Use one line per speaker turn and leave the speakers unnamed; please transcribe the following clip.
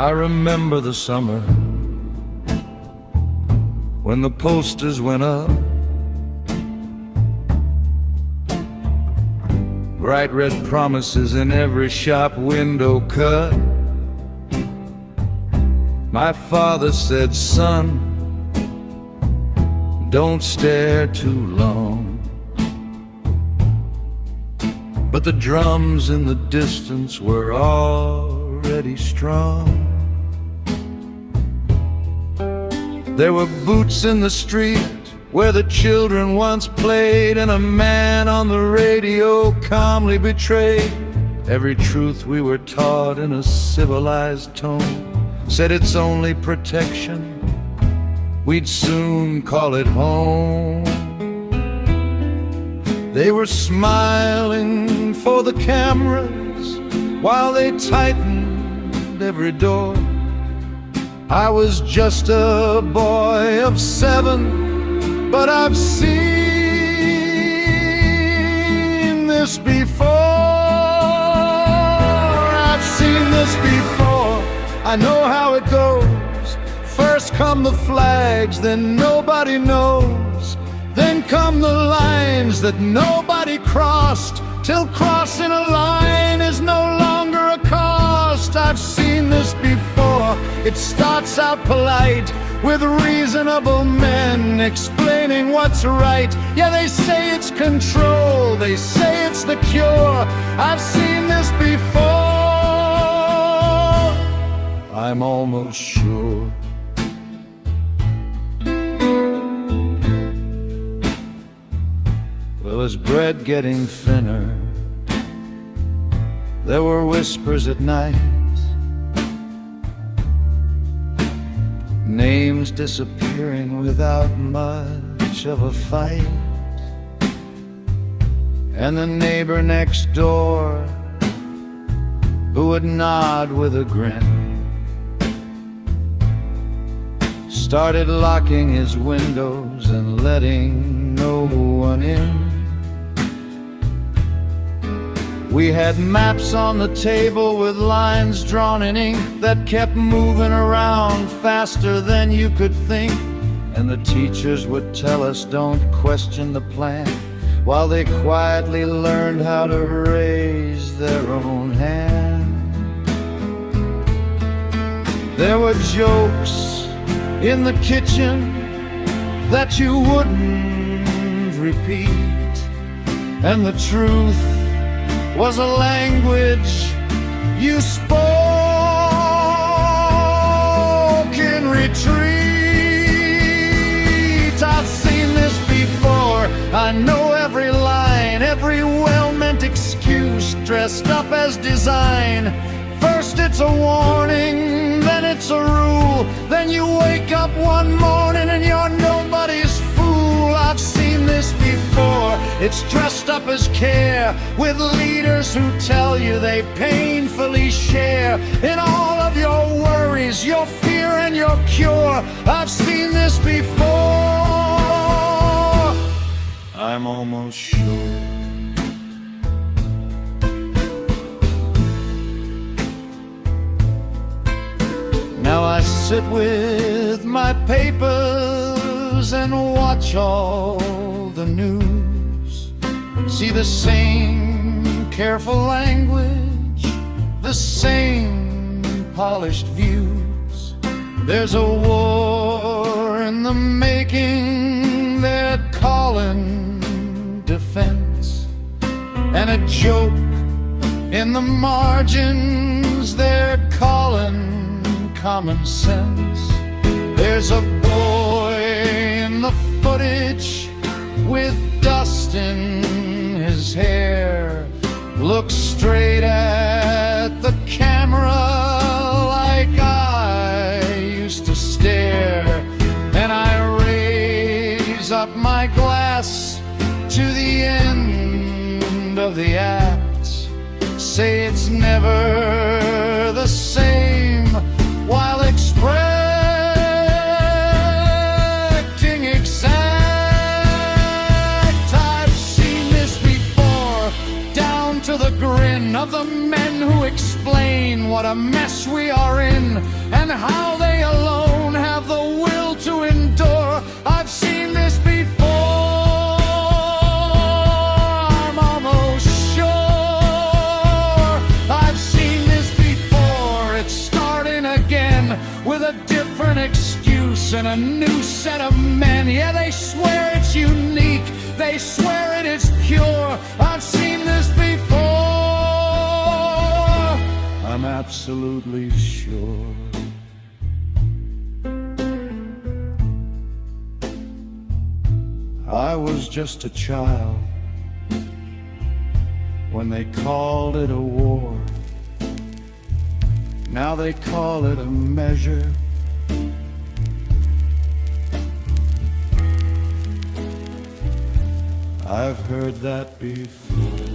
I remember the summer when the posters went up, bright red promises in every shop window cut. My father said, "Son, don't stare too long." But the drums in the distance were already strung. There were boots in the street where the children once played, and a man on the radio calmly betrayed every truth we were taught in a civilized tone. Said it's only protection, we'd soon call it home. They were smiling for the cameras while they tightened every door. I was just a boy of 7, but I've seen this before. I've seen this before. I know how it goes. First come the flags, then nobody knows. Then come the lines that nobody crossed, till crossing a line is no longer a cost. I've seen this before. It starts out polite, with reasonable men explaining what's right. Yeah, they say it's control, they say it's the cure. I've seen this before, I'm almost sure. Well, as bread getting thinner, there were whispers at night, names disappearing without much of a fight. And the neighbor next door, who would nod with a grin, started locking his windows and letting no one in. We had maps on the table with lines drawn in ink that kept moving around faster than you could think. And the teachers would tell us, don't question the plan, while they quietly learned how to raise their own hand. There were jokes in the kitchen that you wouldn't repeat, and the truth was a language you spoke in retreat. I've seen this before. I know every line, every well-meant excuse dressed up as design. First it's a warning, then it's a rule. Then you wake up one morning and you're nobody's fool. I've seen this before. It's dressed up as care, with leaders who tell you they painfully share in all of your worries, your fear and your cure. I've seen this before, I'm almost sure. Now I sit with my papers and watch all the news, see the same careful language, the same polished views. There's a war in the making, they're calling defense, and a joke in the margins, they're calling common sense. There's a boy in the footage with dust in his hair, looks straight at the camera like I used to stare. And I raise up my glass to the end of the act, say it's never the same, while expecting exact. I've seen this before, down to the grin of the men who explain what a mess mess we are in, and how they alone have the will to endure. I've seen this before, I'm almost sure. I've seen this before, it's starting again with a different excuse and a new set of men. Yeah, they swear it's unique, they swear it is pure. I've seen this before, I'm absolutely sure. I was just a child when they called it a war. Now they call it a measure. I've heard that before.